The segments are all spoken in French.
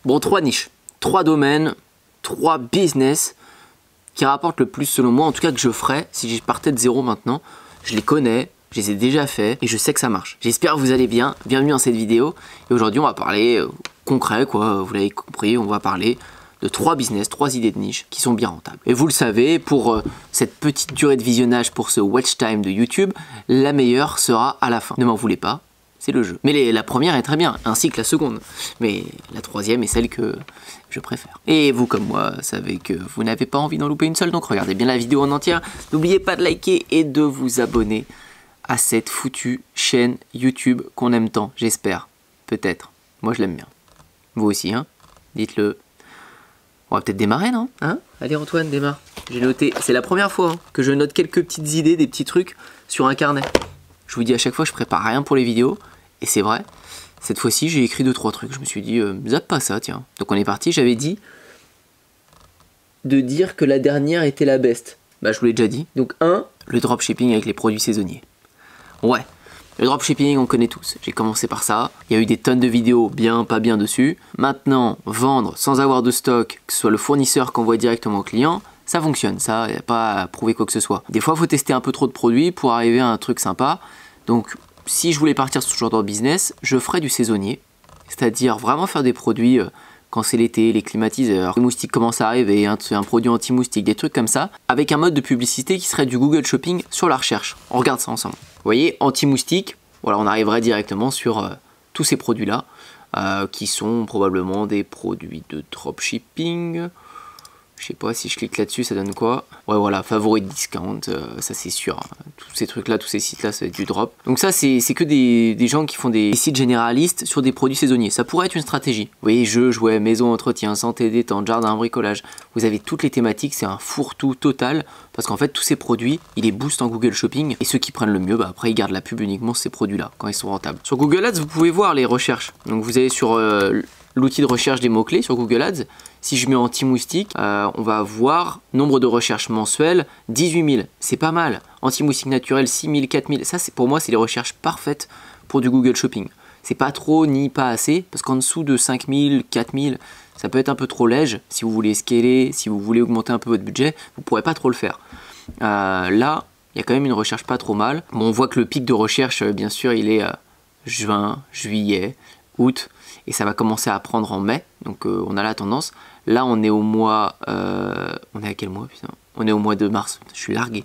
Bon, 3 niches, 3 domaines, 3 business qui rapportent le plus selon moi, en tout cas que je ferais si je partais de zéro maintenant. Je les connais, je les ai déjà fait et je sais que ça marche. J'espère que vous allez bien, bienvenue dans cette vidéo. Et aujourd'hui on va parler concret quoi, vous l'avez compris, on va parler de 3 business, 3 idées de niche qui sont bien rentables. Et vous le savez, pour cette petite durée de visionnage pour ce watch time de YouTube, la meilleure sera à la fin. Ne m'en voulez pas, c'est le jeu. Mais la première est très bien, ainsi que la seconde. Mais la troisième est celle que je préfère. Et vous comme moi, savez que vous n'avez pas envie d'en louper une seule, donc regardez bien la vidéo en entière. N'oubliez pas de liker et de vous abonner à cette foutue chaîne YouTube qu'on aime tant, j'espère. Peut-être. Moi je l'aime bien. Vous aussi, hein? Dites-le. On va peut-être démarrer, non? Hein? Allez Antoine, démarre. J'ai noté, c'est la première fois hein, que je note quelques petites idées, des petits trucs sur un carnet. Je vous dis à chaque fois, je prépare rien pour les vidéos, et c'est vrai. Cette fois-ci, j'ai écrit 2-3 trucs. Je me suis dit, zappe pas ça, tiens. Donc on est parti, j'avais dit de dire que la dernière était la best. Bah je vous l'ai déjà dit. Donc 1, le dropshipping avec les produits saisonniers. Ouais. Le dropshipping, on connaît tous. J'ai commencé par ça. Il y a eu des tonnes de vidéos bien, pas bien dessus. Maintenant, vendre sans avoir de stock, que ce soit le fournisseur qui envoie directement au client, ça fonctionne. Ça, il n'y a pas à prouver quoi que ce soit. Des fois, il faut tester un peu trop de produits pour arriver à un truc sympa. Donc, si je voulais partir sur ce genre de business, je ferais du saisonnier. C'est-à-dire vraiment faire des produits quand c'est l'été, les climatiseurs, les moustiques commencent à arriver, un produit anti-moustique, des trucs comme ça, avec un mode de publicité qui serait du Google Shopping sur la recherche. On regarde ça ensemble. Vous voyez, anti-moustique, voilà, on arriverait directement sur tous ces produits-là, qui sont probablement des produits de dropshipping. Je sais pas si je clique là-dessus, ça donne quoi? Ouais, voilà, favori de discount, ça c'est sûr. Tous ces trucs-là, tous ces sites-là, ça va être du drop. Donc ça, c'est que des gens qui font des sites généralistes sur des produits saisonniers. Ça pourrait être une stratégie. Vous voyez, jeux, jouets, maison, entretien, santé, détente, jardin, bricolage. Vous avez toutes les thématiques, c'est un fourre-tout total. Parce qu'en fait, tous ces produits, ils les boostent en Google Shopping. Et ceux qui prennent le mieux, bah, après, ils gardent la pub uniquement ces produits-là, quand ils sont rentables. Sur Google Ads, vous pouvez voir les recherches. Donc vous allez sur l'outil de recherche des mots-clés sur Google Ads. Si je mets anti-moustique, on va voir nombre de recherches mensuelles, 18 000. C'est pas mal. Anti-moustique naturel, 6 000, 4 000. Ça, pour moi, c'est les recherches parfaites pour du Google Shopping. C'est pas trop ni pas assez, parce qu'en dessous de 5 000, 4 000, ça peut être un peu trop léger. Si vous voulez scaler, si vous voulez augmenter un peu votre budget, vous pourrez pas trop le faire. Là, il y a quand même une recherche pas trop mal. Bon, on voit que le pic de recherche, bien sûr, il est juin, juillet, août, et ça va commencer à prendre en mai. Donc on a la tendance. Là, on est au mois... on est à quel mois, putain? On est au mois de mars. Je suis largué.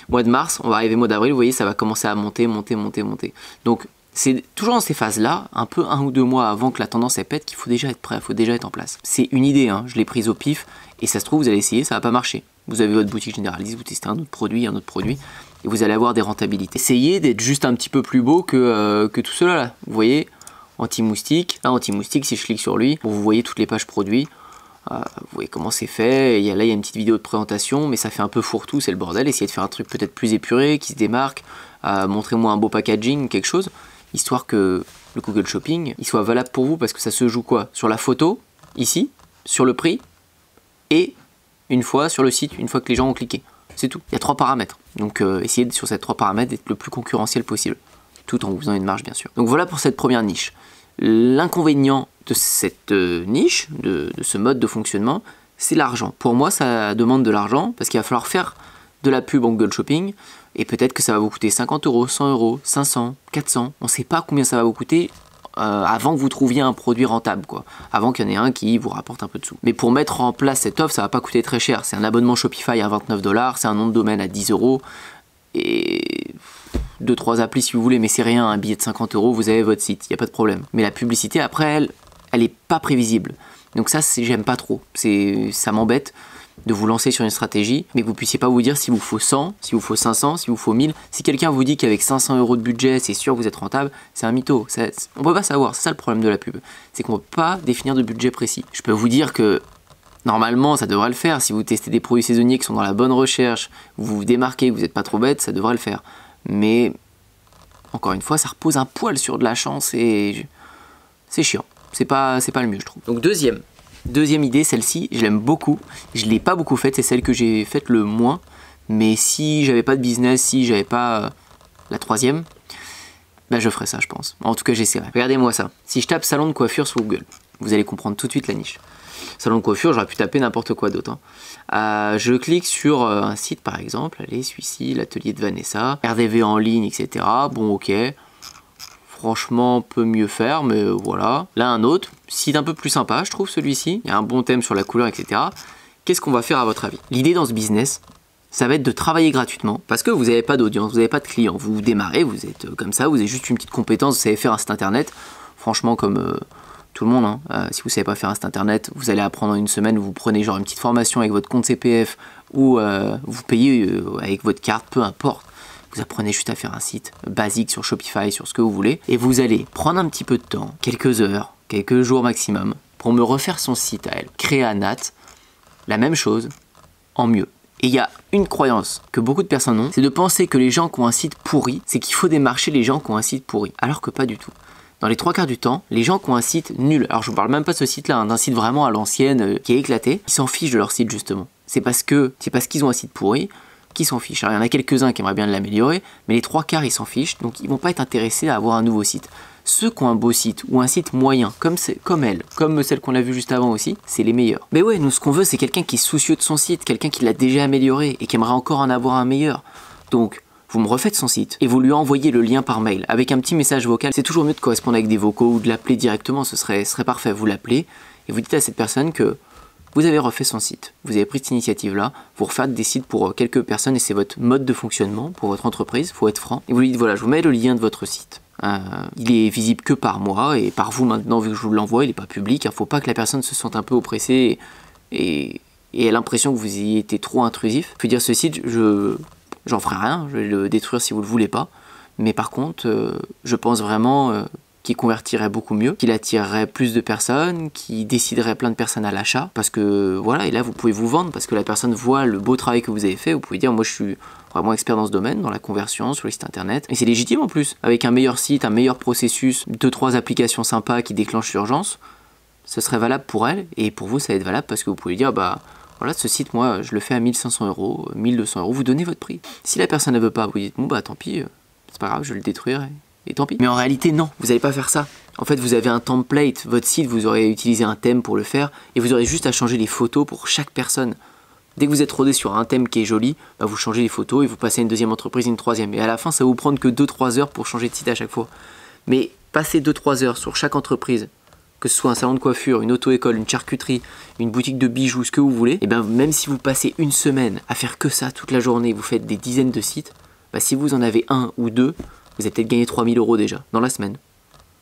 Mois de mars, on va arriver au mois d'avril. Vous voyez, ça va commencer à monter, monter, monter, monter. Donc, c'est toujours dans ces phases-là, un peu 1 ou 2 mois avant que la tendance elle pète, qu'il faut déjà être prêt, il faut déjà être en place. C'est une idée, hein. Je l'ai prise au pif. Et ça se trouve, vous allez essayer, ça va pas marcher. Vous avez votre boutique généraliste, vous testez un autre produit, et vous allez avoir des rentabilités. Essayez d'être juste un petit peu plus beau que tout cela là. Vous voyez, anti-moustique. Là, anti-moustique, si je clique sur lui, vous voyez toutes les pages produits. Vous voyez comment c'est fait. Là, il y a une petite vidéo de présentation, mais ça fait un peu fourre-tout, c'est le bordel. Essayez de faire un truc peut-être plus épuré, qui se démarque. Montrez-moi un beau packaging, quelque chose, histoire que le Google Shopping il soit valable pour vous, parce que ça se joue quoi? Sur la photo, ici, sur le prix, et une fois sur le site, une fois que les gens ont cliqué. C'est tout. Il y a 3 paramètres. Donc, essayez sur ces 3 paramètres d'être le plus concurrentiel possible, tout en vous faisant une marge, bien sûr. Donc, voilà pour cette première niche. L'inconvénient de cette niche, de ce mode de fonctionnement, c'est l'argent. Pour moi, ça demande de l'argent parce qu'il va falloir faire de la pub en Google Shopping et peut-être que ça va vous coûter 50 €, 100 €, 500, 400. On ne sait pas combien ça va vous coûter avant que vous trouviez un produit rentable, quoi. Avant qu'il y en ait un qui vous rapporte un peu de sous. Mais pour mettre en place cette offre, ça va pas coûter très cher. C'est un abonnement Shopify à 29 $, c'est un nom de domaine à 10 € et 2-3 applis si vous voulez, mais c'est rien, un billet de 50 €, vous avez votre site, il n'y a pas de problème. Mais la publicité, après, elle est pas prévisible. Donc ça, j'aime pas trop. Ça m'embête de vous lancer sur une stratégie, mais que vous puissiez pas vous dire s'il vous faut 100, s'il vous faut 500, s'il vous faut 1000. Si quelqu'un vous dit qu'avec 500 € de budget, c'est sûr que vous êtes rentable, c'est un mytho. On peut pas savoir, c'est ça le problème de la pub. C'est qu'on peut pas définir de budget précis. Je peux vous dire que normalement, ça devrait le faire. Si vous testez des produits saisonniers qui sont dans la bonne recherche, vous vous démarquez, vous n'êtes pas trop bête, ça devrait le faire. Mais, encore une fois, ça repose un poil sur de la chance et c'est chiant. C'est pas le mieux, je trouve. Donc deuxième idée, celle-ci, je l'aime beaucoup. Je l'ai pas beaucoup faite, c'est celle que j'ai faite le moins. Mais si j'avais pas de business, si j'avais pas la troisième, bah je ferais ça, je pense. En tout cas, j'essaierai. Regardez-moi ça. Si je tape salon de coiffure sur Google, Vous allez comprendre tout de suite la niche. Salon de coiffure, j'aurais pu taper n'importe quoi d'autre. Je clique sur un site par exemple, allez, celui-ci, l'atelier de Vanessa, RDV en ligne, etc. Bon, ok. Franchement, on peut mieux faire, mais voilà. Là, un autre, site un peu plus sympa, je trouve celui-ci. Il y a un bon thème sur la couleur, etc. Qu'est-ce qu'on va faire à votre avis? L'idée dans ce business, ça va être de travailler gratuitement parce que vous n'avez pas d'audience, vous n'avez pas de clients. Vous démarrez, vous êtes comme ça, vous avez juste une petite compétence, vous savez faire un site internet. Franchement, comme tout le monde, si vous ne savez pas faire un site internet, vous allez apprendre en une semaine, vous prenez genre une petite formation avec votre compte CPF ou vous payez avec votre carte, peu importe. Vous apprenez juste à faire un site basique sur Shopify, sur ce que vous voulez. Et vous allez prendre un petit peu de temps, quelques heures, quelques jours maximum, pour me refaire son site à elle. Créer à Nat, la même chose, en mieux. Et il y a une croyance que beaucoup de personnes ont, c'est de penser que les gens qui ont un site pourri, c'est qu'il faut démarcher les gens qui ont un site pourri. Alors que pas du tout. Dans les 3 quarts du temps, les gens qui ont un site nul, alors je ne parle même pas de ce site-là, d'un site vraiment à l'ancienne, qui est éclaté, ils s'en fichent de leur site justement. C'est parce qu'ils ont un site pourri qui s'en fichent. Alors il y en a quelques-uns qui aimeraient bien l'améliorer, mais les 3 quarts ils s'en fichent, donc ils vont pas être intéressés à avoir un nouveau site. Ceux qui ont un beau site ou un site moyen, comme celle qu'on a vue juste avant aussi, c'est les meilleurs. Mais ouais, nous ce qu'on veut c'est quelqu'un qui est soucieux de son site, quelqu'un qui l'a déjà amélioré et qui aimerait encore en avoir un meilleur. Donc vous me refaites son site et vous lui envoyez le lien par mail avec un petit message vocal. C'est toujours mieux de correspondre avec des vocaux ou de l'appeler directement, ce serait parfait. Vous l'appelez et vous dites à cette personne que vous avez refait son site, vous avez pris cette initiative-là, vous refaites des sites pour quelques personnes et c'est votre mode de fonctionnement pour votre entreprise, il faut être franc. Et vous lui dites voilà, je vous mets le lien de votre site. Il est visible que par moi et par vous maintenant, vu que je vous l'envoie, il n'est pas public. Il ne faut pas que la personne se sente un peu oppressée et ait l'impression que vous ayez été trop intrusif. Je veux dire, ce site, j'en ferai rien, je vais le détruire si vous ne le voulez pas. Mais par contre, je pense vraiment qui convertirait beaucoup mieux, qu'il attirerait plus de personnes, qui déciderait plein de personnes à l'achat, parce que voilà, et là vous pouvez vous vendre, parce que la personne voit le beau travail que vous avez fait, vous pouvez dire moi je suis vraiment expert dans ce domaine, dans la conversion, sur les sites internet, et c'est légitime en plus, avec un meilleur site, un meilleur processus, 2-3 applications sympas qui déclenchent l'urgence, ce serait valable pour elle, et pour vous ça va être valable parce que vous pouvez dire bah voilà, ce site moi je le fais à 1500 €, 1200 €, vous donnez votre prix. Si la personne ne veut pas, vous dites bon bah tant pis, c'est pas grave, je vais le détruire. Et tant pis. Mais en réalité, non, vous n'allez pas faire ça. En fait, vous avez un template, votre site, vous aurez utilisé un thème pour le faire, et vous aurez juste à changer les photos pour chaque personne. Dès que vous êtes rodé sur un thème qui est joli, bah vous changez les photos et vous passez à une deuxième entreprise, une troisième. Et à la fin, ça va vous prendre que 2-3 heures pour changer de site à chaque fois. Mais passer 2-3 heures sur chaque entreprise, que ce soit un salon de coiffure, une auto-école, une charcuterie, une boutique de bijoux, ce que vous voulez, et bien même si vous passez une semaine à faire que ça toute la journée, vous faites des dizaines de sites, bah si vous en avez un ou deux, vous avez peut-être gagné 3000 € déjà, dans la semaine.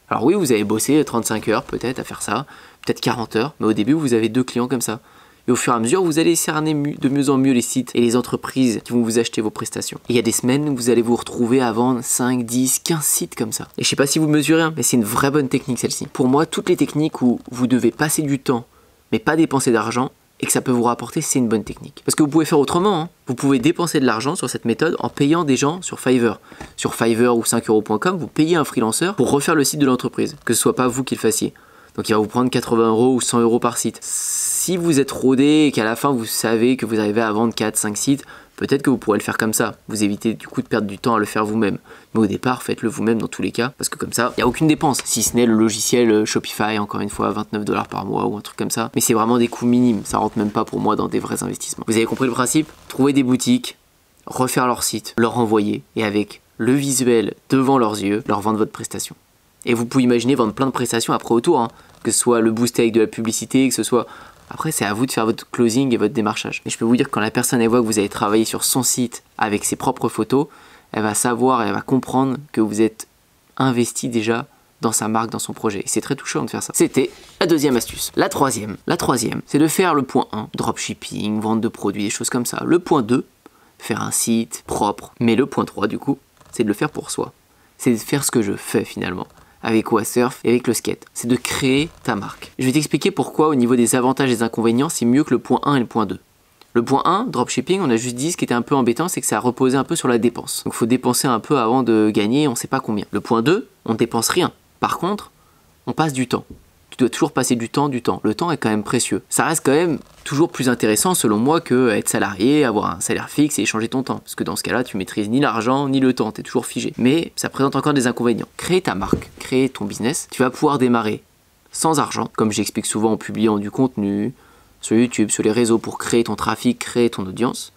Alors oui, vous avez bossé 35 heures peut-être à faire ça, peut-être 40 heures, mais au début, vous avez 2 clients comme ça. Et au fur et à mesure, vous allez cerner de mieux en mieux les sites et les entreprises qui vont vous acheter vos prestations. Et il y a des semaines où vous allez vous retrouver à vendre 5, 10, 15 sites comme ça. Et je sais pas si vous mesurez, mais c'est une vraie bonne technique celle-ci. Pour moi, toutes les techniques où vous devez passer du temps, mais pas dépenser d'argent, et que ça peut vous rapporter, c'est une bonne technique. Parce que vous pouvez faire autrement, Vous pouvez dépenser de l'argent sur cette méthode en payant des gens sur Fiverr. Sur Fiverr ou 5euros.com, vous payez un freelanceur pour refaire le site de l'entreprise, que ce soit pas vous qui le fassiez. Donc il va vous prendre 80 € ou 100 € par site. Si vous êtes rodé et qu'à la fin vous savez que vous arrivez à vendre 4-5 sites, peut-être que vous pourrez le faire comme ça. Vous évitez du coup de perdre du temps à le faire vous-même. Mais au départ, faites-le vous-même dans tous les cas, parce que comme ça, il n'y a aucune dépense. Si ce n'est le logiciel Shopify, encore une fois, 29 $ par mois ou un truc comme ça. Mais c'est vraiment des coûts minimes. Ça rentre même pas pour moi dans des vrais investissements. Vous avez compris le principe? Trouver des boutiques, refaire leur site, leur envoyer, et avec le visuel devant leurs yeux, leur vendre votre prestation. Et vous pouvez imaginer vendre plein de prestations après autour, que ce soit le booster avec de la publicité, que ce soit... Après, c'est à vous de faire votre closing et votre démarchage. Mais je peux vous dire que quand la personne elle voit que vous avez travaillé sur son site avec ses propres photos, elle va savoir, elle va comprendre que vous êtes investi déjà dans sa marque, dans son projet. Et c'est très touchant de faire ça. C'était la deuxième astuce. La troisième, c'est de faire le point 1, dropshipping, vente de produits, des choses comme ça. Le point 2, faire un site propre. Mais le point 3, du coup, c'est de le faire pour soi. C'est de faire ce que je fais finalement. Avec Wasurf et avec le skate, c'est de créer ta marque. Je vais t'expliquer pourquoi au niveau des avantages et des inconvénients, c'est mieux que le point 1 et le point 2. Le point 1, dropshipping, on a juste dit ce qui était un peu embêtant, c'est que ça reposait un peu sur la dépense. Donc il faut dépenser un peu avant de gagner, on ne sait pas combien. Le point 2, on ne dépense rien. Par contre, on passe du temps. Tu dois toujours passer du temps. Le temps est quand même précieux. Ça reste quand même toujours plus intéressant selon moi que être salarié, avoir un salaire fixe et échanger ton temps. Parce que dans ce cas-là, tu maîtrises ni l'argent ni le temps, tu es toujours figé. Mais ça présente encore des inconvénients. Créer ta marque, créer ton business, tu vas pouvoir démarrer sans argent, comme j'explique souvent en publiant du contenu sur YouTube, sur les réseaux pour créer ton trafic, créer ton audience.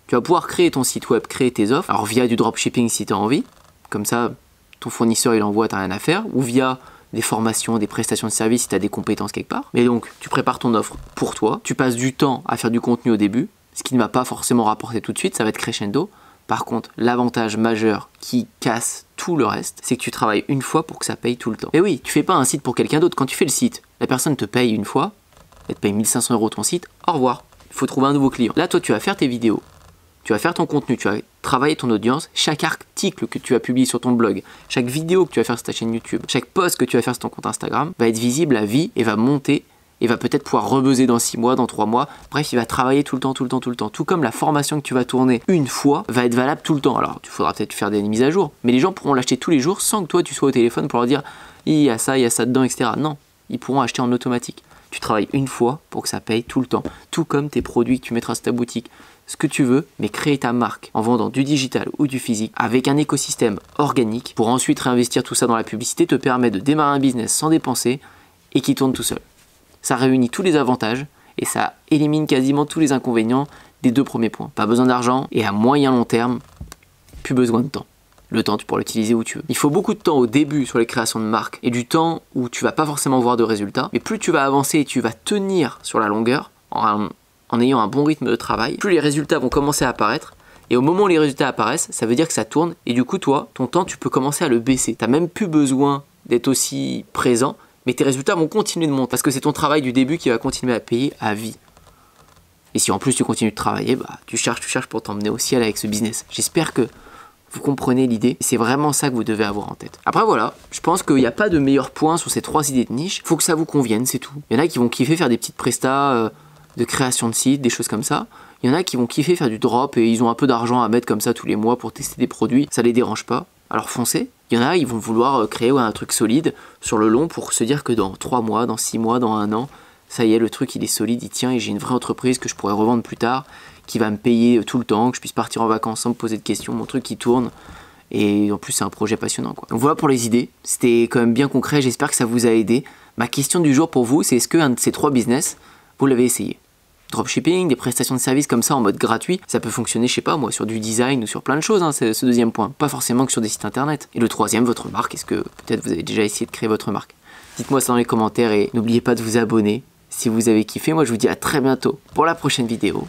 Tu vas pouvoir créer ton site web, créer tes offres, alors via du dropshipping si tu as envie, comme ça ton fournisseur il envoie, t'as rien à faire, ou via des formations, des prestations de services si tu as des compétences quelque part. Mais donc tu prépares ton offre pour toi, tu passes du temps à faire du contenu au début, ce qui ne va pas forcément rapporter tout de suite, ça va être crescendo. Par contre, l'avantage majeur qui casse tout le reste, c'est que tu travailles une fois pour que ça paye tout le temps. Et oui, tu fais pas un site pour quelqu'un d'autre. Quand tu fais le site, la personne te paye une fois, elle te paye 1500 € ton site, au revoir. Il faut trouver un nouveau client. Là, toi, tu vas faire tes vidéos, tu vas faire ton contenu, tu vas travailler ton audience. Chaque article que tu vas publier sur ton blog, chaque vidéo que tu vas faire sur ta chaîne YouTube, chaque post que tu vas faire sur ton compte Instagram va être visible à vie et va monter et va peut-être pouvoir rebuzzer dans 6 mois, dans 3 mois. Bref, il va travailler tout le temps, tout le temps, tout le temps. Tout comme la formation que tu vas tourner une fois va être valable tout le temps. Alors, il faudra peut-être faire des mises à jour, mais les gens pourront l'acheter tous les jours sans que toi tu sois au téléphone pour leur dire il y a ça dedans, etc. Non, ils pourront acheter en automatique. Tu travailles une fois pour que ça paye tout le temps. Tout comme tes produits que tu mettras sur ta boutique. Ce que tu veux, mais créer ta marque en vendant du digital ou du physique avec un écosystème organique pour ensuite réinvestir tout ça dans la publicité te permet de démarrer un business sans dépenser et qui tourne tout seul. Ça réunit tous les avantages et ça élimine quasiment tous les inconvénients des 2 premiers points. Pas besoin d'argent et à moyen long terme, plus besoin de temps. Le temps, tu pourras l'utiliser où tu veux. Il faut beaucoup de temps au début sur les créations de marques et du temps où tu vas pas forcément voir de résultats. Mais plus tu vas avancer et tu vas tenir sur la longueur en ayant un bon rythme de travail, plus les résultats vont commencer à apparaître. Et au moment où les résultats apparaissent, ça veut dire que ça tourne et du coup, toi, ton temps, tu peux commencer à le baisser. Tu n'as même plus besoin d'être aussi présent. Mais tes résultats vont continuer de monter parce que c'est ton travail du début qui va continuer à payer à vie. Et si en plus tu continues de travailler, bah, tu cherches pour t'emmener au ciel avec ce business. J'espère que vous comprenez l'idée. C'est vraiment ça que vous devez avoir en tête. Après voilà, je pense qu'il n'y a pas de meilleur point sur ces 3 idées de niche. Il faut que ça vous convienne, c'est tout. Il y en a qui vont kiffer faire des petites prestats de création de sites, des choses comme ça. Il y en a qui vont kiffer faire du drop et ils ont un peu d'argent à mettre comme ça tous les mois pour tester des produits. Ça les dérange pas. Alors foncez. Il y en a, ils vont vouloir créer un truc solide sur le long pour se dire que dans 3 mois, dans 6 mois, dans 1 an, ça y est, le truc il est solide, il tient et j'ai une vraie entreprise que je pourrais revendre plus tard, qui va me payer tout le temps, que je puisse partir en vacances sans me poser de questions, mon truc qui tourne. Et en plus, c'est un projet passionnant, quoi. Donc voilà pour les idées. C'était quand même bien concret, j'espère que ça vous a aidé. Ma question du jour pour vous, c'est est-ce qu'un de ces 3 business, vous l'avez essayé? Dropshipping, des prestations de services comme ça en mode gratuit, ça peut fonctionner, je sais pas moi, sur du design ou sur plein de choses, hein, c'est ce 2e point, pas forcément que sur des sites internet. Et le 3e, votre marque, est-ce que peut-être vous avez déjà essayé de créer votre marque? Dites-moi ça dans les commentaires et n'oubliez pas de vous abonner si vous avez kiffé. Moi je vous dis à très bientôt pour la prochaine vidéo.